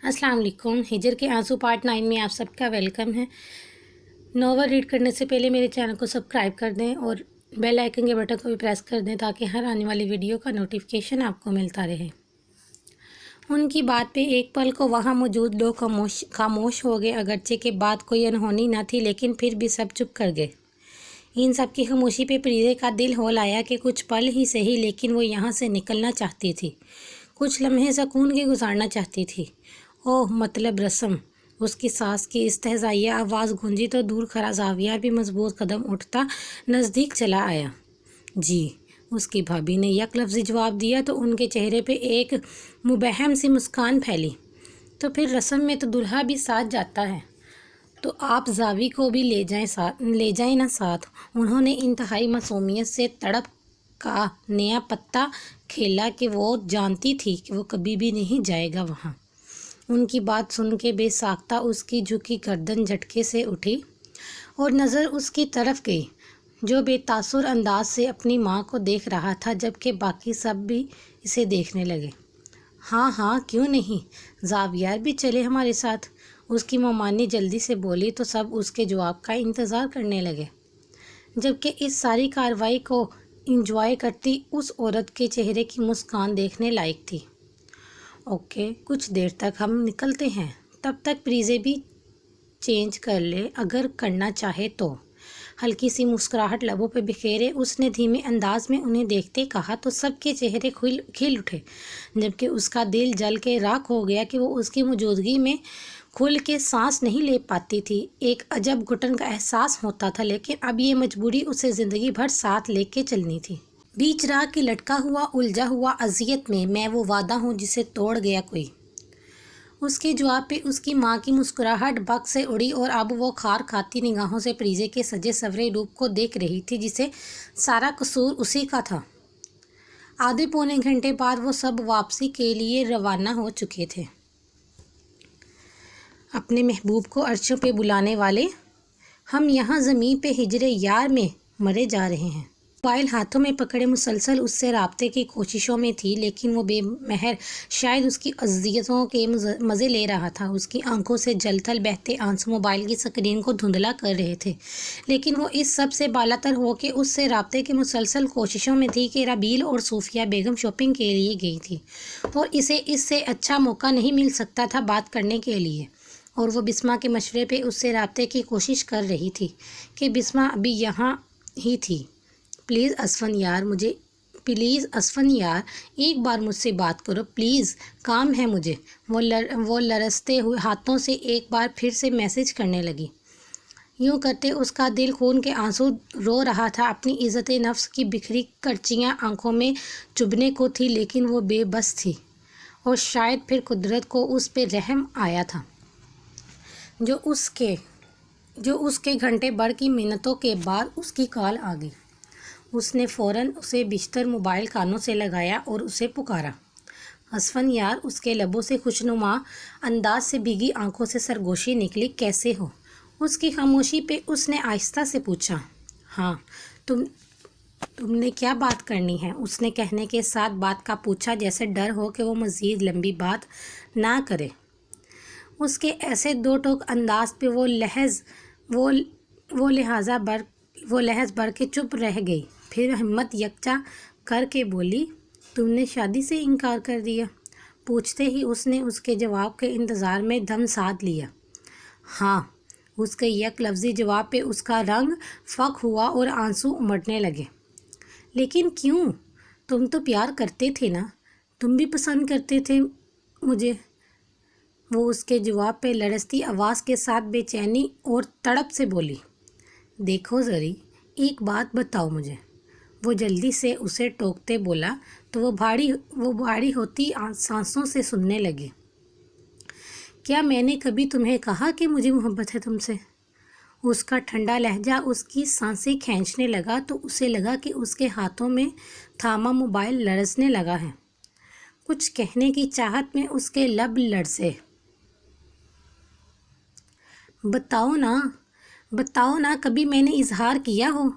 अस्सलाम वालेकुम। हिजर के आंसू पार्ट 9 में आप सबका वेलकम है। नोवेल रीड करने से पहले मेरे चैनल को सब्सक्राइब कर दें और बेल आइकन के बटन को भी प्रेस कर दें ताकि हर आने वाली वीडियो का नोटिफिकेशन आपको मिलता रहे। उनकी बात पे एक पल को वहाँ मौजूद लोग खामोश हो गए। अगरचे के बात कोई अनहोनी ना थी, लेकिन फिर भी सब चुप कर गए। इन सब की खामोशी पे प्रीजे का दिल हौल आया कि कुछ पल ही सही, लेकिन वो यहाँ से निकलना चाहती थी। कुछ लम्हे सुकून के गुजारना चाहती थी। ओह मतलब रस्म। उसकी सास की इस्तेहज़ाइया आवाज़ गूंजी तो दूर खड़ा ज़ाविया भी मजबूत कदम उठता नज़दीक चला आया। जी, उसकी भाभी ने यक लफ्ज़ी जवाब दिया तो उनके चेहरे पे एक मुबहम सी मुस्कान फैली। तो फिर रस्म में तो दूल्हा भी साथ जाता है, तो आप ज़ावी को भी ले जाएं ना साथ। उन्होंने इंतहाई मासूमियत से तड़प का नया पत्ता खेला कि वो जानती थी कि वो कभी भी नहीं जाएगा वहाँ। उनकी बात सुन के बेसाख्ता उसकी झुकी गर्दन झटके से उठी और नज़र उसकी तरफ गई, जो बेतासुर अंदाज से अपनी माँ को देख रहा था, जबकि बाकी सब भी इसे देखने लगे। हाँ हाँ क्यों नहीं, ज़ावियार भी चले हमारे साथ, उसकी ममानी जल्दी से बोली तो सब उसके जवाब का इंतज़ार करने लगे, जबकि इस सारी कार्रवाई को इंजॉय करती उस औरत के चेहरे की मुस्कान देखने लायक थी। ओके, कुछ देर तक हम निकलते हैं, तब तक प्रीजे भी चेंज कर ले अगर करना चाहे तो। हल्की सी मुस्कुराहट लबों पे बिखेरे उसने धीमे अंदाज में उन्हें देखते कहा तो सबके चेहरे खिल उठे, जबकि उसका दिल जल के राख हो गया कि वो उसकी मौजूदगी में खुल के सांस नहीं ले पाती थी। एक अजब घुटन का एहसास होता था, लेकिन अब ये मजबूरी उसे ज़िंदगी भर साथ लेके चलनी थी। बीच राह की लटका हुआ उलझा हुआ अजियत में मैं वो वादा हूँ जिसे तोड़ गया कोई। उसके जवाब पे उसकी माँ की मुस्कुराहट बक से उड़ी और अब वो खार खाती निगाहों से प्रीजे के सजे सवरे रूप को देख रही थी, जिसे सारा कसूर उसी का था। आधे पौने घंटे बाद वो सब वापसी के लिए रवाना हो चुके थे, अपने महबूब को अर्शों पे बुलाने वाले। हम यहाँ ज़मीन पे हिजरे यार में मरे जा रहे हैं। मोबाइल हाथों में पकड़े मुसलसल उससे राब्ते की कोशिशों में थी, लेकिन वो बेमहर शायद उसकी अज़ियतों के मज़े ले रहा था। उसकी आंखों से जलथल बहते आंसू मोबाइल की स्क्रीन को धुंधला कर रहे थे, लेकिन वो इस सब से बालातर हो के उससे राब्ते की मुसलसल कोशिशों में थी कि रबील और सूफिया बेगम शॉपिंग के लिए गई थी और इसे इससे अच्छा मौका नहीं मिल सकता था बात करने के लिए। और वो बिस्मा के मशवरे पे उससे राब्ते की कोशिश कर रही थी कि बिस्मा अभी यहाँ ही थी। प्लीज़ असफन यार एक बार मुझसे बात करो प्लीज़, काम है मुझे। वो लरसते हुए हाथों से एक बार फिर से मैसेज करने लगी। यूँ करते उसका दिल खून के आंसू रो रहा था। अपनी इज़्ज़त नफ्स की बिखरी करचियाँ आंखों में चुभने को थी, लेकिन वो बेबस थी और शायद फिर कुदरत को उस पर रहम आया था, जो उसके घंटे भर की मिन्नतों के बाद उसकी कॉल आ गई। उसने फ़ौरन उसे बिस्तर मोबाइल कानों से लगाया और उसे पुकारा। असफन यार, उसके लबों से खुशनुमा अंदाज से भीगी आंखों से सरगोशी निकली। कैसे हो? उसकी खामोशी पे उसने आहिस्ता से पूछा। हाँ, तुमने क्या बात करनी है? उसने कहने के साथ बात का पूछा, जैसे डर हो कि वो मज़ीद लंबी बात ना करे। उसके ऐसे दो टोक अंदाज पे वो लहज़ भर के चुप रह गई, फिर हिम्मत यकजा करके बोली, तुमने शादी से इनकार कर दिया? पूछते ही उसने उसके जवाब के इंतज़ार में दम साध लिया। हाँ, उसके यक लफ्ज़ी जवाब पे उसका रंग फक हुआ और आंसू उमड़ने लगे। लेकिन क्यों? तुम तो प्यार करते थे ना, तुम भी पसंद करते थे मुझे। वो उसके जवाब पे लड़सती आवाज़ के साथ बेचैनी और तड़प से बोली। देखो ज़री, एक बात बताओ मुझे। वो जल्दी से उसे टोकते बोला तो वो भारी होती सांसों से सुनने लगी। क्या मैंने कभी तुम्हें कहा कि मुझे मोहब्बत है तुमसे? उसका ठंडा लहजा उसकी सांसें खींचने लगा तो उसे लगा कि उसके हाथों में थामा मोबाइल लरसने लगा है। कुछ कहने की चाहत में उसके लब लरसे। बताओ ना, कभी मैंने इजहार किया हो?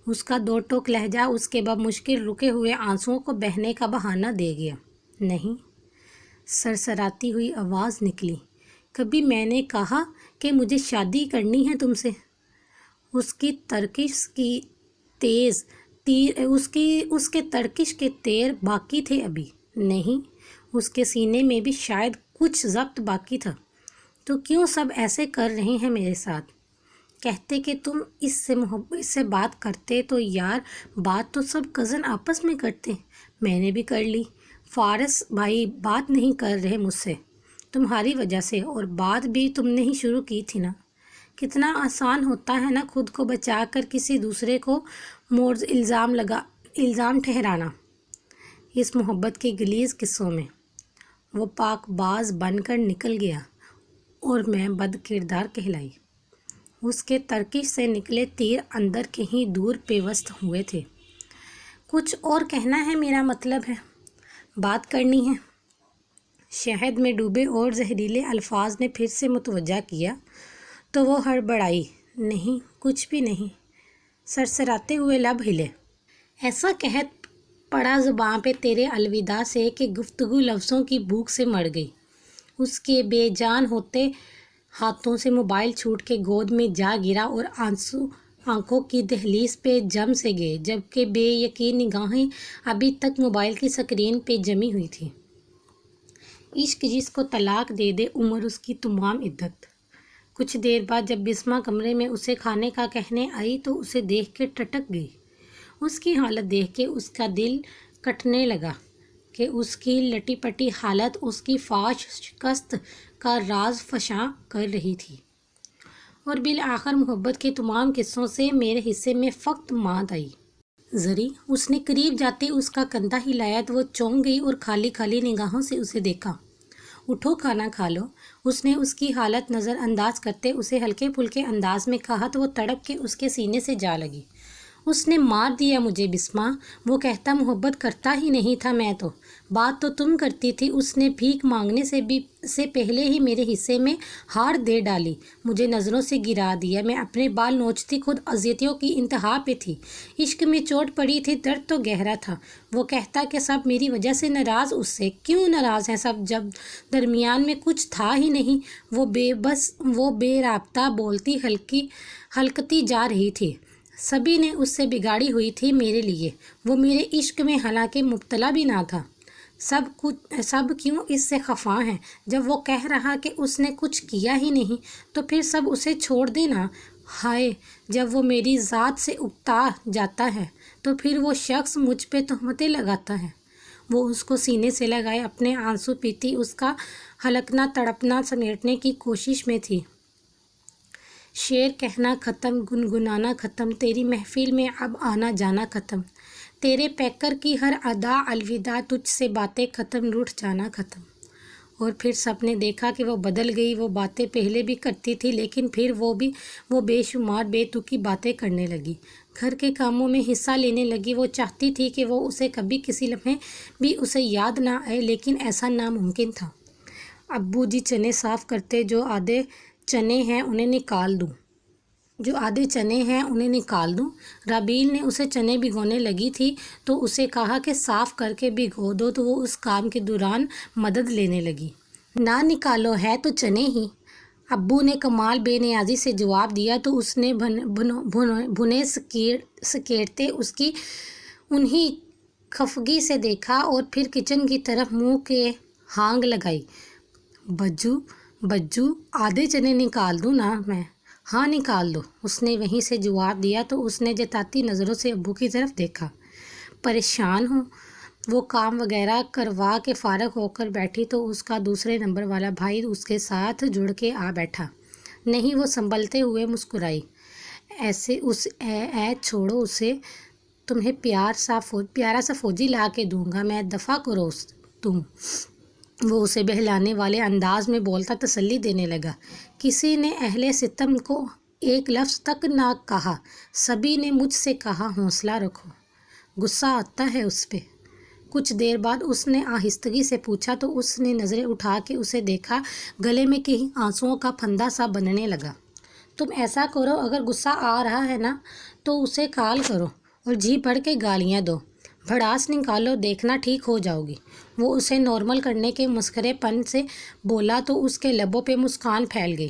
उसका दो टोक लहजा उसके मुश्किल रुके हुए आंसुओं को बहने का बहाना दे गया। नहीं, سرسراتی ہوئی آواز نکلی۔ کبھی میں نے کہا کہ مجھے شادی کرنی ہے تم سے؟ اس کی ترکش کی تیز تیر اس کے ترکش کے تیر باقی تھے ابھی؟ نہیں، اس کے سینے میں بھی شاید کچھ ضبط باقی تھا۔ تو کیوں سب ایسے کر رہے ہیں میرے ساتھ؟ کہتے کہ تم اس سے بات کرتے تو یار، بات تو سب کزن آپس میں کرتے، میں نے بھی کر لی۔ فارس بھائی بات نہیں کر رہے مجھ سے تمہاری وجہ سے، اور بات بھی تم نے ہی شروع کی تھی نا۔ کتنا آسان ہوتا ہے نا خود کو بچا کر کسی دوسرے کو مورز الزام ٹھہرانا۔ اس محبت کے غلیظ قصوں میں وہ پاک باز بن کر نکل گیا اور میں بد کردار کہلائی۔ اس کے ترکش سے نکلے تیر اندر کہیں دور پیوست ہوئے تھے۔ کچھ اور کہنا ہے، میرا مطلب ہے بات کرنی ہے۔ شہد میں ڈوبے اور زہریلے الفاظ نے پھر سے متوجہ کیا تو وہ ہڑبڑائی۔ نہیں، کچھ بھی نہیں۔ سرسراتے ہوئے لب ہلے۔ ایسا قحط پڑا زباں پہ تیرے الوداع سے کہ گفتگو لفظوں کی بھوک سے مر گئی۔ اس کے بے جان ہوتے ہاتھوں سے موبائل چھوٹ کے گود میں جا گرا اور آنسو آنکھوں کی دہلیز پہ جم سے گئے، جبکہ بے یقین نگاہیں ابھی تک موبائل کی سکرین پہ جمی ہوئی تھی۔ عشق جس کو طلاق دے دے، عمر اس کی تمام عدت۔ کچھ دیر بعد جب بسمہ کمرے میں اسے کھانے کا کہنے آئی تو اسے دیکھ کے ٹٹک گئی۔ اس کی حالت دیکھ کے اس کا دل کٹنے لگا کہ اس کی لٹی پٹی حالت اس کی فاش شکست کا راز فشاں کر رہی تھی۔ اور بالآخر محبت کے تمام قصوں سے میرے حصے میں فقط مات آئی۔ زری، اس نے قریب جاتے اس کا کندھا ہلایا تو وہ چونک گئی اور خالی خالی نگاہوں سے اسے دیکھا۔ اٹھو کھانا کھا لو، اس نے اس کی حالت نظر انداز کرتے اسے ہلکے پھلکے انداز میں کہا تو وہ تڑپ کے اس کے سینے سے جا لگی۔ اس نے مار دیا مجھے بسمہ، وہ کہتا محبت کرتا ہی نہیں تھا میں تو، بات تو تم کرتی تھی۔ اس نے بھیک مانگنے سے پہلے ہی میرے حصے میں ہار دے ڈالی، مجھے نظروں سے گرا دیا، میں اپنے بال نوچتی خود اذیتوں کی انتہا پہ تھی۔ عشق میں چوٹ پڑی تھی، درد تو گہرا تھا۔ وہ کہتا کہ سب میری وجہ سے ناراض، اس سے کیوں ناراض ہیں سب جب درمیان میں کچھ تھا ہی نہیں۔ وہ بے رابطہ بولتی ہلکتی جا رہی تھی۔ سبھی نے اس سے بگاڑی ہوئی تھی میرے لیے، وہ میرے عشق میں حالانکہ مبتلا بھی نہ تھا۔ سب کیوں اس سے خفا ہیں جب وہ کہہ رہا کہ اس نے کچھ کیا ہی نہیں، تو پھر سب اسے چھوڑ دینا۔ ہائے، جب وہ میری ذات سے اکتا جاتا ہے تو پھر وہ شخص مجھ پہ تہمتیں لگاتا ہے۔ وہ اس کو سینے سے لگائے اپنے آنسو پیتی اس کا ہلکنا تڑپنا سمیٹنے کی کوشش میں تھی۔ شعر کہنا ختم، گنگنانا ختم، تیری محفل میں اب آنا جانا ختم، تیرے پیکر کی ہر ادا الوداع، تجھ سے باتیں ختم، روٹھ جانا ختم۔ اور پھر سب نے دیکھا کہ وہ بدل گئی۔ وہ باتیں پہلے بھی کرتی تھی لیکن پھر وہ بے شمار بے تکی باتیں کرنے لگی، گھر کے کاموں میں حصہ لینے لگی۔ وہ چاہتی تھی کہ وہ اسے کبھی کسی لمحے بھی اسے یاد نہ آئے، لیکن ایسا ناممکن تھا۔ ابو جی چنے صاف کرتے، جو آدھے چنے ہیں انہیں نکال دوں۔ رابیل نے اسے چنے بھگونے لگی تھی تو اسے کہا کہ صاف کر کے بھگو دو، تو وہ اس کام کے دوران مدد لینے لگی۔ نہ نکالو، ہے تو چنے ہی، ابو نے کمال بے نیازی سے جواب دیا تو اس نے بھنے سکیڑتے اس کی انہی خفگی سے دیکھا اور پھر کچن کی طرف منہ کے ہانگ لگائی۔ بجو، آدھے چنے نکال دوں نا میں؟ ہاں نکال دو، اس نے وہیں سے جواب دیا تو اس نے جتاتی نظروں سے ابو کی طرف دیکھا۔ پریشان ہوں؟ وہ کام وغیرہ کروا کے فارغ ہو کر بیٹھی تو اس کا دوسرے نمبر والا بھائی اس کے ساتھ جڑ کے آ بیٹھا۔ نہیں، وہ سنبھلتے ہوئے مسکرائی۔ چھوڑو اسے، تمہیں پیارا سا فوجی لا کے دوں گا میں، دفع کرو تم۔ وہ اسے بہلانے والے انداز میں بولتا تسلی دینے لگا۔ کسی نے اہل ستم کو ایک لفظ تک نہ کہا، سبھی نے مجھ سے کہا حوصلہ رکھو۔ غصہ آتا ہے اس پہ؟ کچھ دیر بعد اس نے آہستگی سے پوچھا تو اس نے نظریں اٹھا کے اسے دیکھا، گلے میں کہیں آنسوؤں کا پھندا سا بننے لگا۔ تم ایسا کرو، اگر غصہ آ رہا ہے نا تو اسے کال کرو اور جی بھر کے گالیاں دو، بھڑاس نکالو، دیکھنا ٹھیک ہو جاؤ گی۔ وہ اسے نارمل کرنے کے مسخرے پن سے بولا تو اس کے لبوں پہ مسکان پھیل گئی۔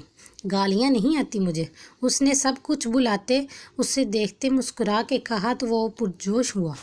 گالیاں نہیں آتی مجھے، اس نے سب کچھ بلاتے اسے دیکھتے مسکرا کے کہا تو وہ پرجوش ہوا۔